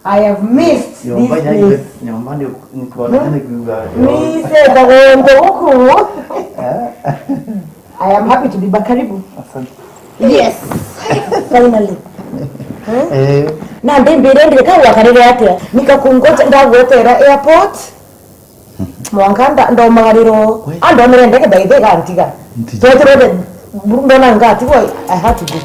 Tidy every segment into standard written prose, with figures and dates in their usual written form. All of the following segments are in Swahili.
I have missed this place. I am happy to be back. Karibu. Yes. Finally. Na ndembere ndeka wakarere ate nikakungoja ndagotera airport mwanganda ndo magariro ando merendeke baithe gantiga totere ndona ngati boy I had to go.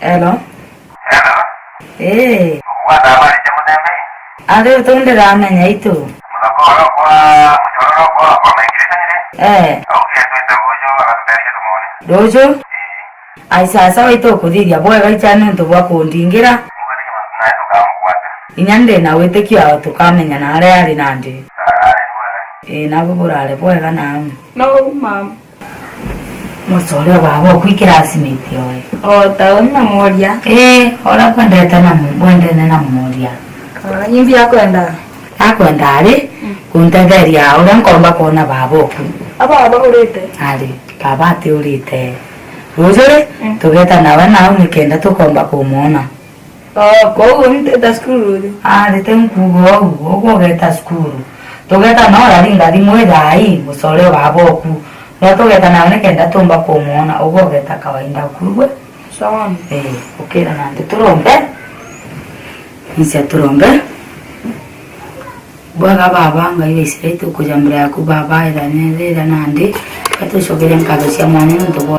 Hello. Eh. What about it? Ada tunde ramenya itu. Dojo. Ai sasa itu kudiria boy gaichana nto bakundingira. Inyande nawe tekia tukamenya na ari nandi. Nabo burale boy kana. No mom. Musole babo kwikirasimiti oe. Taona moja. Ora kwenda na mwende na moja. Nyimbi yakwenda. Akwenda ali kuntageria ora nkomba kona babo ku. Aba urete. Ali baba te urite. Ruzore tugeta nawe nawe nikenda tukomba kumona. Ko unte da skuru. Ali tenkugo ugo geta skuru. Tugeta nora ringa dimweda ai musole babo ku. Tugeta nawe nikenda tumba kumona ugo geta kawaida kurwe. Sawa. Ukira nande turombe. Nise turombe. Bwaga baba ngai isretu kujambira yaku baba ila nende nande kato shogere nkabesya mwana ndo.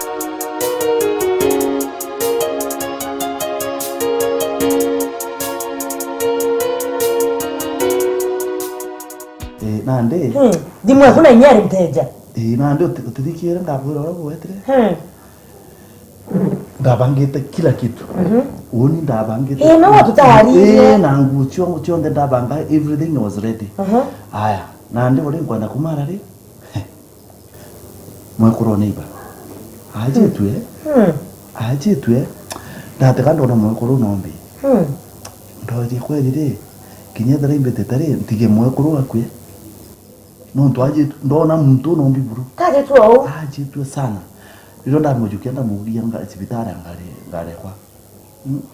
Nande. Dimwe kuna nyari mteja. Nande utidikira ndabura wetre. Ndabangeta kila kitu. Oni ndabangeta. No watutahari. Nangu chonde ndabanga everything was ready. Aya, nande wale ngwana kumara ri. Mwekuro neiba. Aje tue. Ndateka ndona mwekuro nombi. Ndoje kweli ri. Kinyedra imbete tare ntige mwekuro akwe. No twaje ndona muntu nombi buru. Kaje tu au? Aje tu sana. Ronda mujukenda muria ngazibitara ngare kwa.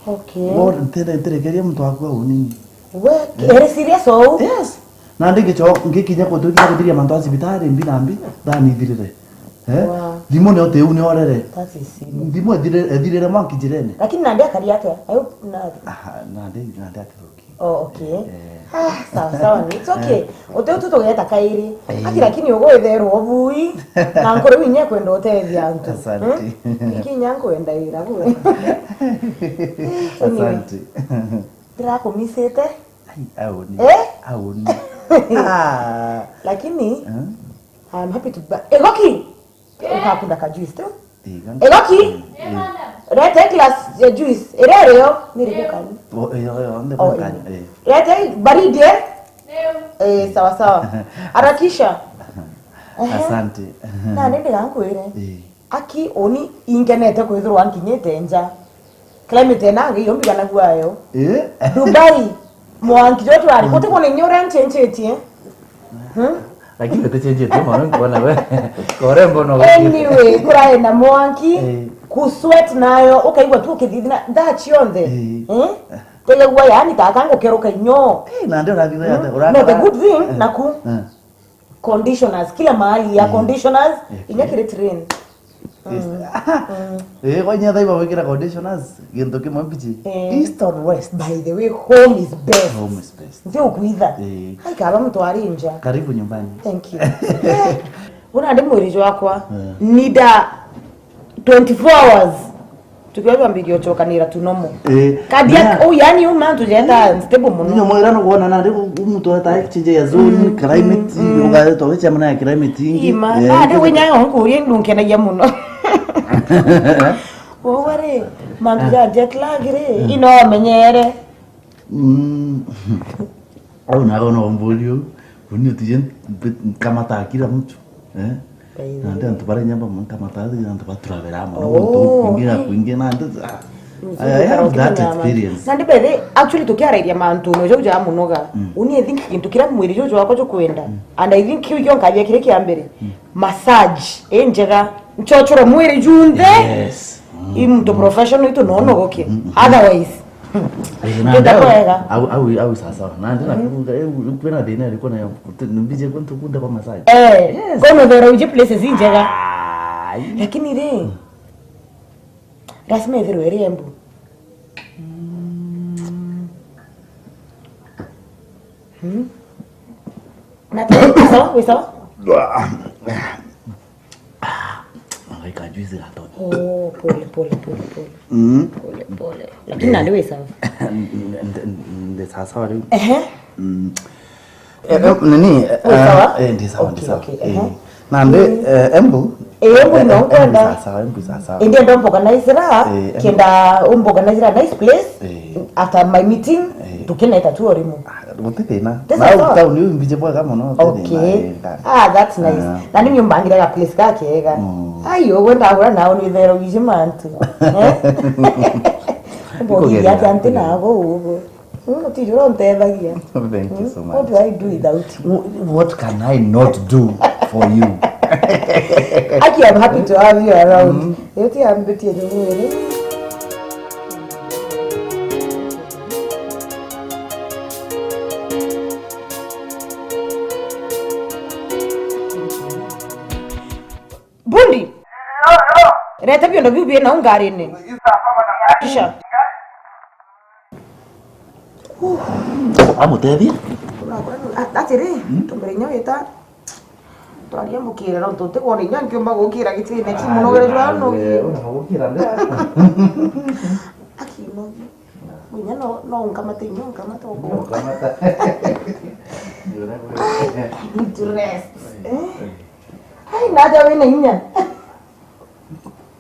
Okay. Or tere keria mtu akwa unini. We, are serious au? Yes. Nande ngikinya ko tuki kudiria mantu azibitare mbinambi dani dirire. Dimo ne ote uni orere. That is serious. Dimo dirire manki jirene. Lakini nande akari yake. Ayo nande. Nande akiroki. Oh, okay. Sawa. It's okay. Ote tutogeta kairi. Lakini ugo ethero obui. Na nkore winye kwenda otethia antu. Asante. Iki nyanko enda ira kuwe. Asante. Drako misete? Aoni. Aoni. Lakini I'm happy to buy. Egoki. Ukakunda ka juice tu? Egoki. Rete glass ya juice. Erero nirikukani. Onde kukani. Rete baridi. Sawa. Harakisha. Asante. Na nende gankwire. Aki oni ingenete kwithirwa nkinyete nja. Climate nange yombi kana gwayo. Dubai. Mwangi jotu ari kote kone nyora nchenchetie. Lakini utachenje tu mwana ngona we. Korembo no. Anyway, kuraenda mwangi. kusweat nayo ukaigwa tu ukithithina that yonde tega gwa yani takango keroka inyo na ndio radhi yake no the good thing naku conditioners kila mahali ya conditioners inyakire train kwa nyatha iba wekira conditioners ginto kimwe bichi east or west by the way home is best ndio ukuitha hai kaba mtu arinja karibu nyumbani thank you una ndi mwirijo wakwa nida 24 hours tukiwa mbigio chokanira tunomo kadia yani umantu jenda stable muno nyo mwirano kuona na ndi umuto ata exchange ya zone climate uga to wecha mna climate ingi ade wenyayo nkuri ndunke ya muno wore mantu ja jet lag re ino menyere au na gono mbulio unyo tijen kama takira mtu nande antu bara nyamba munka matadi antu batravera mo kuingia na ndo I have that experience nande bele actually tukiarairia mantu no jojo amunoga uni think kintu kira mwiri jojo wako cyo kwenda and I think kiyo nkabya kire kiambere massage enjega nchochoro mwiri junde yes imto professional ito nono goke otherwise au sasa nande na kwena dena alikuwa na mbije kwantu kunda kwa massage kono there uje places injega lakini re rasme dhero erembu na sawa we sawa Ka juice gato. Pole. Pole. Lakini nani we sawa? Ndio sasa wale. Nini? Ndio sawa. Nande embu no kwenda. Sasa. Ndio ndo organizer kenda organizer nice place after my meeting tukinaita tu orimu. Mutena. Na utauni mbije bwa kama no. Okay. That's nice. Nani nyumbangira ya place kake ega. Ayo wenda agora nawo ni there wijimantu. Bogi ya tante nabo ugo. Tijoro ntedagia. Thank you so much. What do I do without you? What can I not do for you? Aki, I'm happy to have you around. Yoti ambeti yewe. Bundi. Reta biondo bibi na ungarine. Kisha. Amutedia? Atiri, tumberenyo eta. Twaria mukira ro tote ko ninya nkiomba gukira gitine kimunogererwa no. Una gukira nda. Akino. Munya no nkamate nkamata obo. Nkamata. Need to rest. Hai nada we ninya.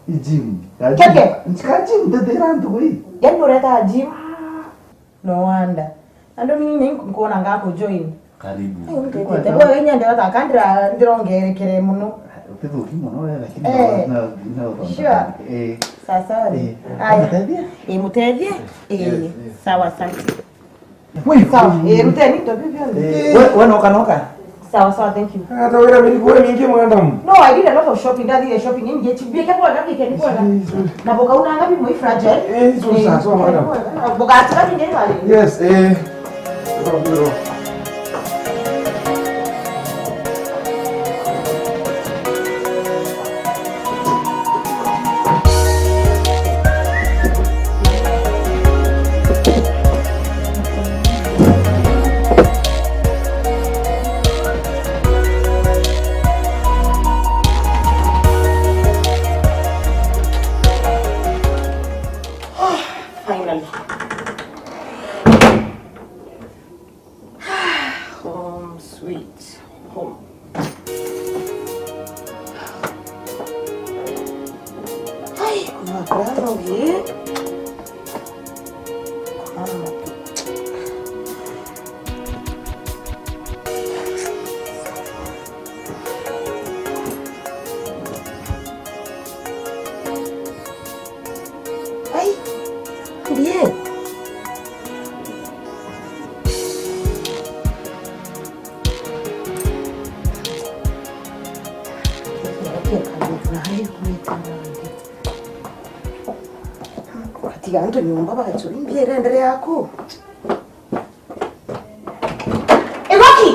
Gym. Keke. Gym de deranto we. Yan noreta gym. No wonder. Ando mimi nkuona ngako join. Karibu. Tebo yenya ndio takandira ndirongere kere muno. Tebo kimono lakini na sure. Sasa. Ai. Mutedie? Sawa sana. Wewe sawa. Muteni ndo bibi. Wewe noka. Sawa, thank you. Hata wewe nilikuwa mingi mwenda. No, I did a lot of shopping. That is shopping in get big kwa ngapi keni kwa. Na boka una ngapi moi fragile? So madam. Boka ataka binge wale. Yes, Finally. Home, sweet home. Ay, como claro, bien. Ay, bien. tiga nto nyumba bacho imbiere endere yako. Ewoki!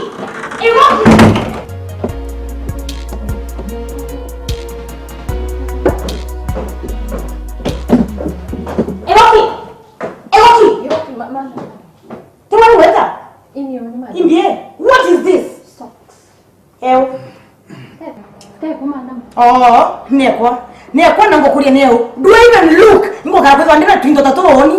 Mama. Tumani weta? Ini mama. Imbie. What is this? Socks. Ew. Teko madam. Oh, nekwa nango kuria neo. Do I even look? Ngo kakwezo andira twindo tatoni.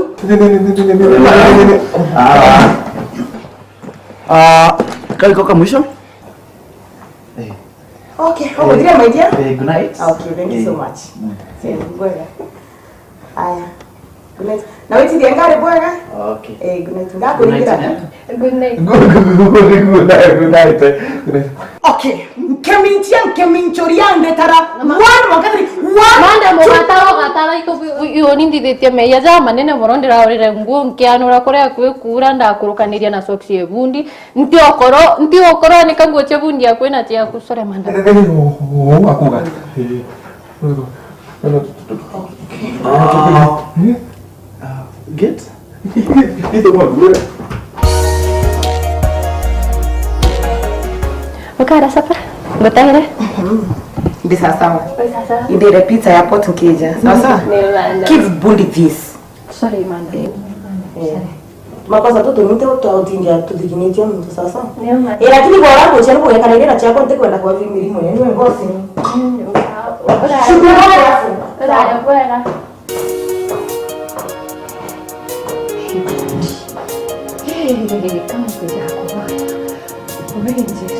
Kali kwa mwisho? Okay, how are you, my dear? Good night. Okay, thank you so much. Say, bwana. Aya. Good night. Na wewe ndiye ngare bwana? Okay. Good night. Ngako nikira. Good night. Good night. Okay. Keminchoria ndetara. One makatri. Manda mogataro iko yoni ndithite meya za manene morondera orire nguo nkianura kuria kwikura ndakurukaniria na socks ebundi nti okoro ni kango chebundi akwena tia kusore manda. Akuga. Get? Okara safar. Bataire. Bisa sawa. Sasa. Idere pizza ya pot nkija. Sasa. Give bundi this. Sorry manda. Makosa tu tumite utindia tudikinitio mtu sasa. Neema. Lakini kwa wangu chani kwa kanelera chako ntekwenda kwa milimo yenu ngosi. Ora bwana. Kama kuja kwa. Wewe Yesu.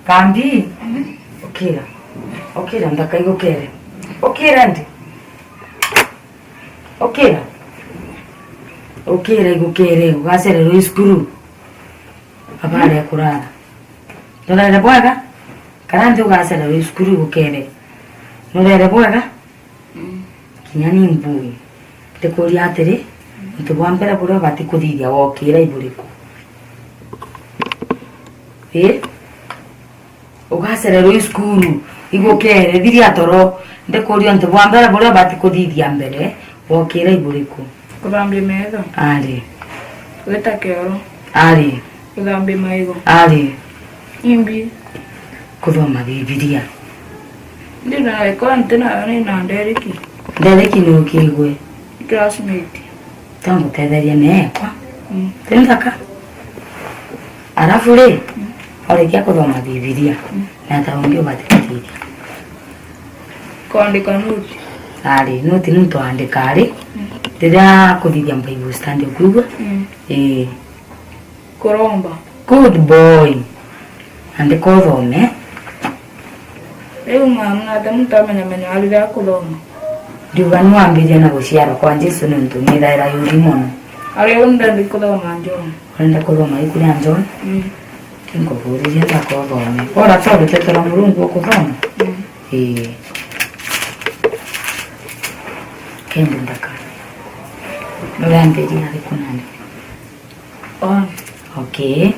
Kandi. Okira ndaka igokere. Okira ndi. Okira igokere ugasere ruiskuru. Abale kurara. Ndolere bwaga. Karandi ugasere ruiskuru igokere. Ndolere bwaga. Kinyani mbui. Tekori atere. Ntubambera bura bati kuthithia wokira iburiku. Ugasere ruiskuru igokere thiria toro ndekorio ntubambera bura bati kuthithia mbere wokira iburiku. Kuthambia metho. Ali. Weta kero. Ali. Kuthambia maigo. Ali. Imbi. Kuthoma Bibilia. Ndina iko ntena na ndereki. Ndereki nukigwe. Classmate. Tangu tetheria nekwa. Tendaka. Arafu le. Orikia kuthoma Bibilia. Na taongeo batikuthithia. Kuandika noti. Ali, noti nuntu andika ali. Tira kuthithia Bible stand ukugwa. Kuromba. Good boy. Andika uthome. Leo mwana mtamenya alira kuthoma. Ndiuga niwambirie na guciara kwa Jesu nuntu ni thaira yuri muno. Ari ndandi kuthoma John. Urenda kuthoma ikuria John? Tinkuvuririe ndakuthome. Ora twarutetera Murungu ukuthoma? kembe ndaka Nolange jina likunani. Okay.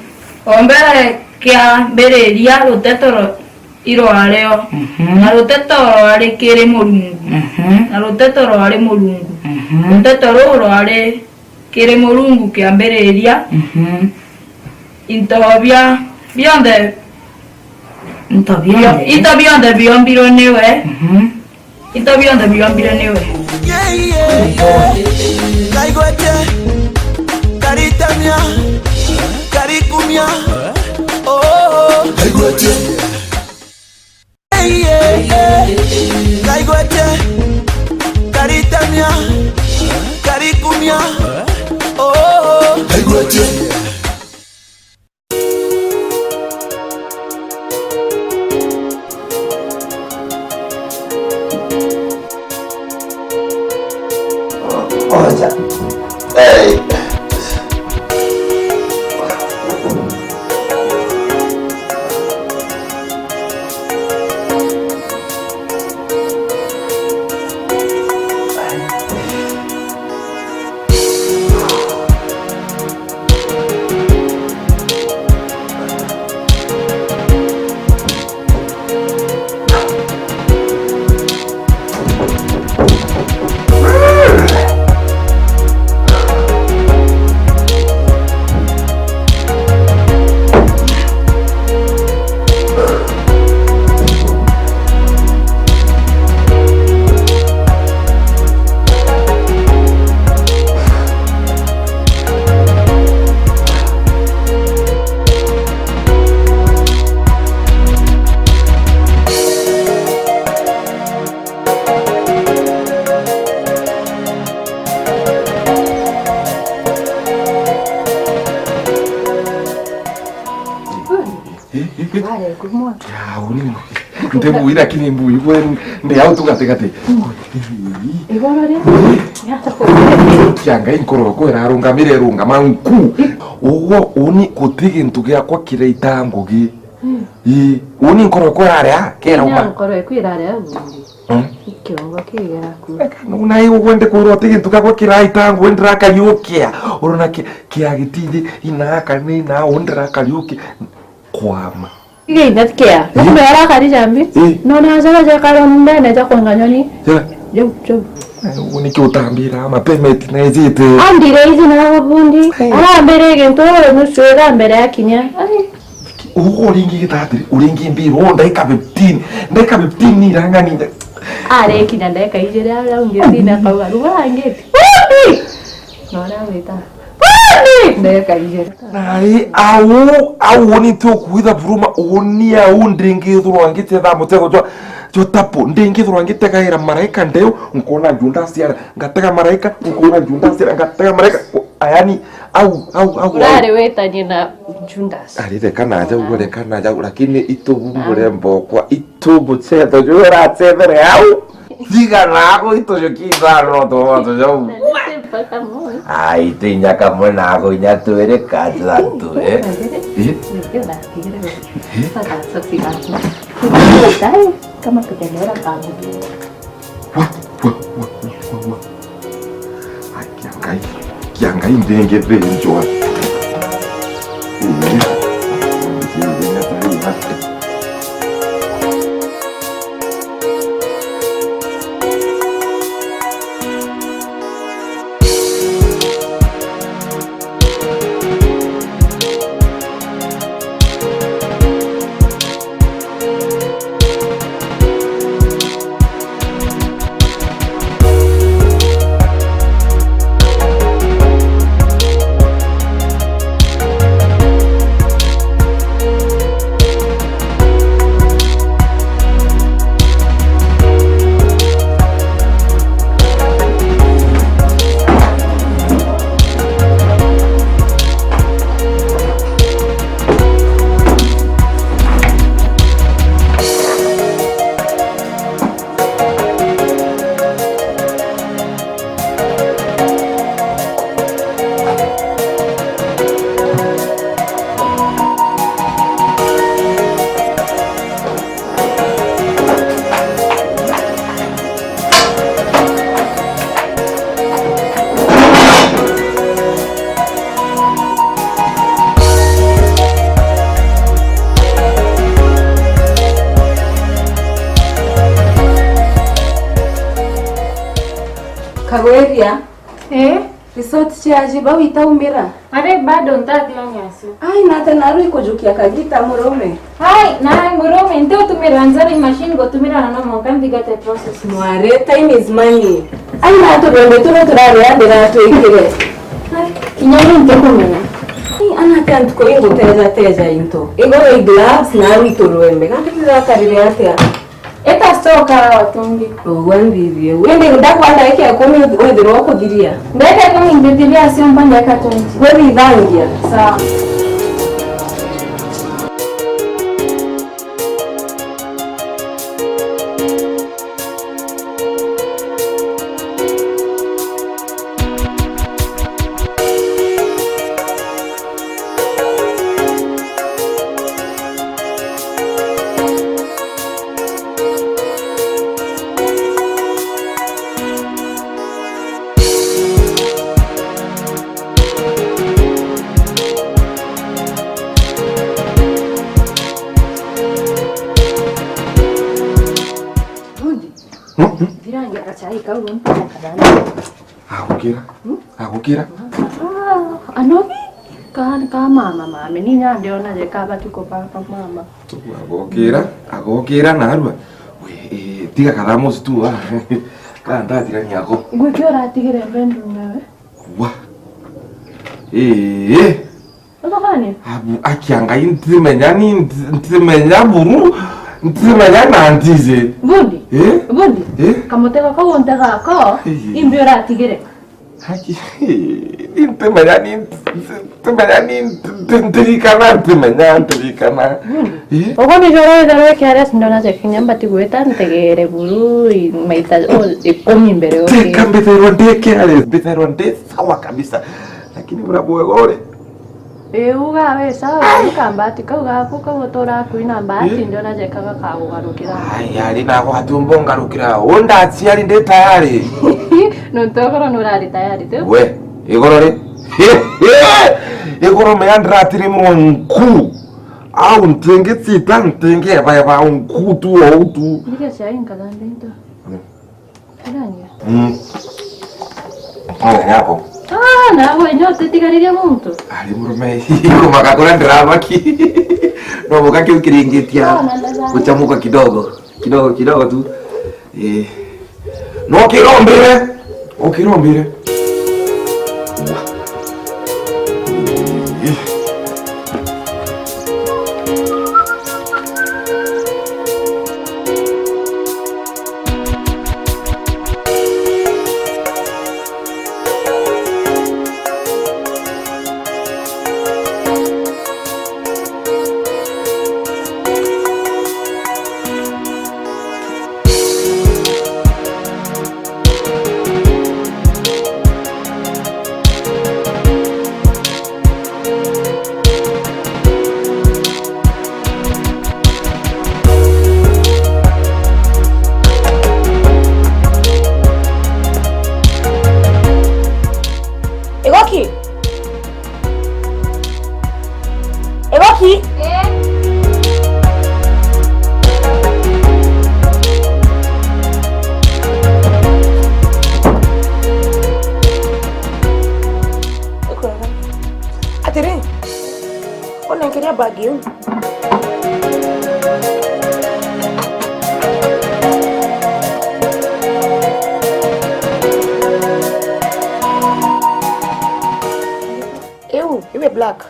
Ombere kia mbere ria rutetoro iro areo. Na rutetoro ari kire mulungu. Na rutetoro ari mulungu. Rutetoro ro ari kire mulungu kia mbere ria. Intobia bionde. Intobionde biombiro newe. Intobionde biombiro newe. Caritamia, caricumia, oh, Caiguete, Caiguete, caritamia, caricumia, oh, Caiguete. Hey. Ndebu ira kini mbui wen nde auto gate. Igorore. Kianga inkoro ko erarunga mire runga manku. Uwo uni kutigi ntugia kwa kireita ngugi. Uni nkoro ko area kera uma. Nkoro ko area undi. Ikiongo kigera ku. Una iwo wende ko rotigi ntuga kwa kireita ngu ndra kaliukia. Urona kiagitije inaka ni na ondra kaliuki kwama. Ige ndatkia. Nuko yara kari jambi. Nona azaga jakaro ndene jakonganyoni. Jo. Uni kiutambira mapemeti na ezite. Andire izi na bundi. Ara mbere gento nushwera mbere yakinya. Uringi gitadiri, uringi mbiro ndaika 15 ni ranga ni. Are kinya ndaika ijera ala ungeti na kwa ruwa ngeti. Nona weta. Ndaika ijera. Nai au ni to kuida buruma oni au ndingi thuro ngite tha mutego jo tapo ndingi thuro ngite kaira maraika ndeo nkona junda sia ngatega maraika nkona junda sia ngatega maraika ayani au urare weta nyina jundas arire kana aja ugore kana aja lakini itubu murembo kwa itubu tseto jura tsevere au diga nako ito yo kidaro to yo ai tinya kamo nako nya tu ere kaza tu kama kutenera kamu wah kiangai ndenge benjo Kagweria. Resort chaji ba witaumira. Are bado ntathionyasu. Ai nate naru ikujukia kagita murume. Hai, na murume ndio tumira nzari machine go tumira na no kandi gate process. Mware time is money. Ai na to rende to turare andira to ikire. Kinyaru ntekumena. Ai ana tantu ko ingo teja into. Ego gloves naru ituruembe. Kandi kizakarire atia. Eta stoka watungi. Wandiriye. Wende ndakwanda yake akomi wethiro wakuthiria. Ndeka kama ingetilia sio mbanda ya katonji. Wewe ivangia. Sawa. Virangia kachai kaulu mpaka kadani. Agukira. Anogi ka mama ni nyande ona je kaba tuko pa mama. Agukira narua. We tiga kadamos tu ah. Kanda tirani yako. Gukira tigire mbendo nawe. Wa. Baba gani? Abu akianga ntimenya buru. Ntimenya nantize. Bundi. Bundi. Kamoteka ko onteka ko imbiora tigire. Haki. Ntimenya ntirikana. Ogo ni joro de que eres ndona je kinyamba tigueta ntegere buru maita ikomi mbere yote. Kambetero ndeke sawa kabisa. Lakini mrabogore. Uga we sawa kambati kauga kuka gotora kuina mbati ndona je kaga kagugarukira. Ai ari nago hatumbo ngarukira. Onda atsiari nde tayari. No tokoro no rari tayari tu. We, igorore. Igoro meandra atiri mronku. Au ntenge tsita ntenge ba unku tu au tu. Ndiye sai nkadande into. Kiranya. Yako. Na wewe nyote tigariria muntu. Ali murume koma kakora drama ki. No boka kiukiringitia. Kuchamuka kidogo tu. No kirombire. Okirombire. Bagyo. Iwe black.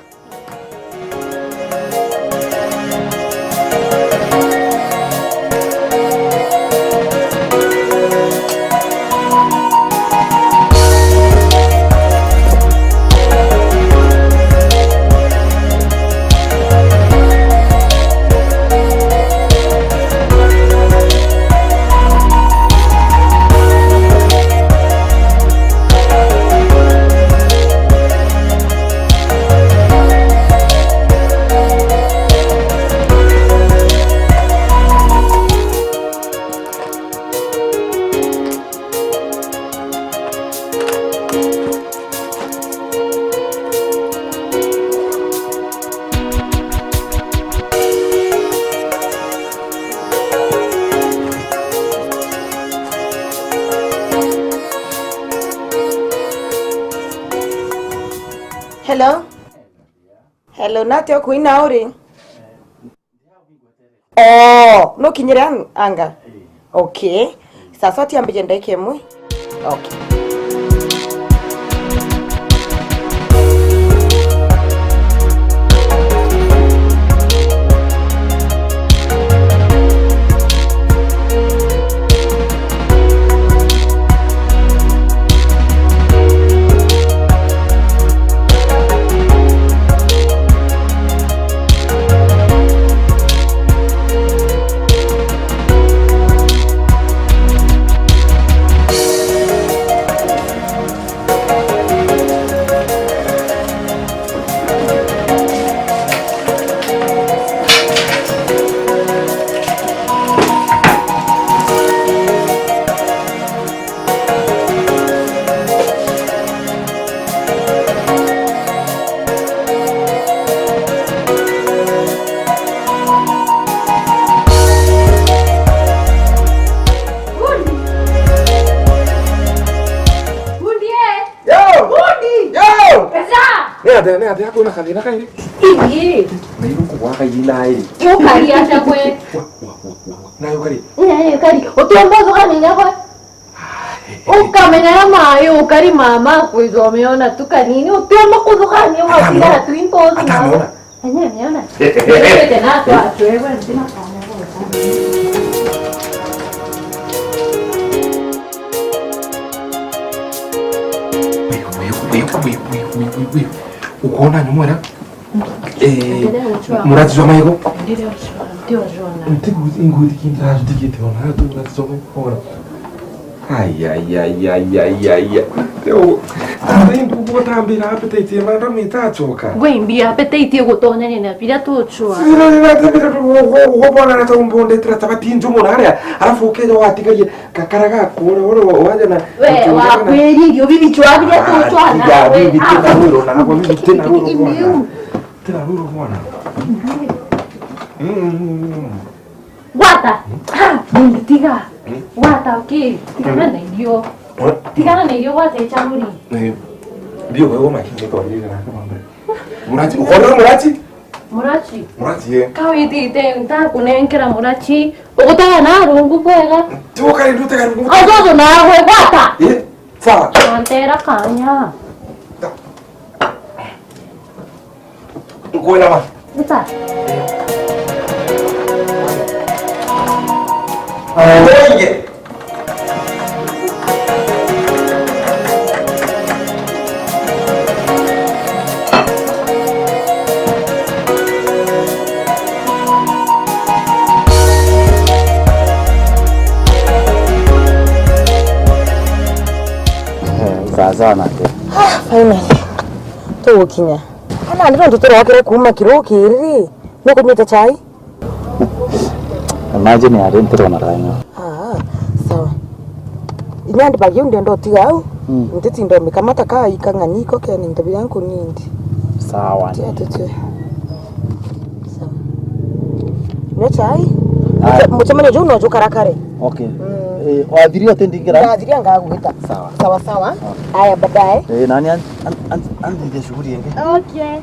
Hello. Hello, natio kuina uri. Oh, no kinyere anga. Okay. Sasa tiambije ndeke mwe. Okay. Ne ate hakuna kadina kairi. Ii. Na iruko kwa kaina iri. Yo kari acha kwe. Na yo kari. Yo kari. Otombozo kamenya kwa. Ukamenya mayo ukari mama kwizo ameona tu kanini utombo kuzukani wasira tu impozo. Atameona. Ameona. Tena tu atwewe ntima kana kwa. Wait. Ukoona nyuma na murati wa maigo? Ndio jona. Ntigo ingudi kindra dikete ona tu murati wa maigo. Ai. Teo. Também tu tambira apetite mara mitachoka. Wembi apetite gutona ni na pira tuchwa. Ubona na tumbonde trataba tinjo monarea. Alafu ukejo watigaye kakaraga koro waje na. We wa kweli yo bibi chwa pira tuchwa na. Ya bibi tena ruro na kwa bibi tena ruro. Tena ruro bwana. Guata. Tiga. Guata okay. Tigana na idio. Tigana na idio guata echamuri. Ndio wewe makini kwa ile na kama mbele. Murati, ukoona Murati? Murati ye. Kawi tite nta kunenkera Murati. Ukutaka na rungu kwega. Tuko kali nduta kali rungu. Azozo na we guata. Sawa. Antera kanya. Ukoona ma. Nita. Oye. Sana ke. Finally. Tukinya. Ana ndiro mtoto wake kuma kirokiri. Nikunyita chai? Imagine ya rentero na ranya. Sawa. Inyandi bagyo ndendo tigao. Nditi ndo mikamata ka ikangani ko kene ndo byangu nindi. Sawa. Sawa. No chai? Muchemene jo no jo karakare. Okay. Wadhiria tendingira. Wadhiria ngaguhita. Sawa. Sawa. Haya baadaye. Nani andi shughuli yenge. Okay.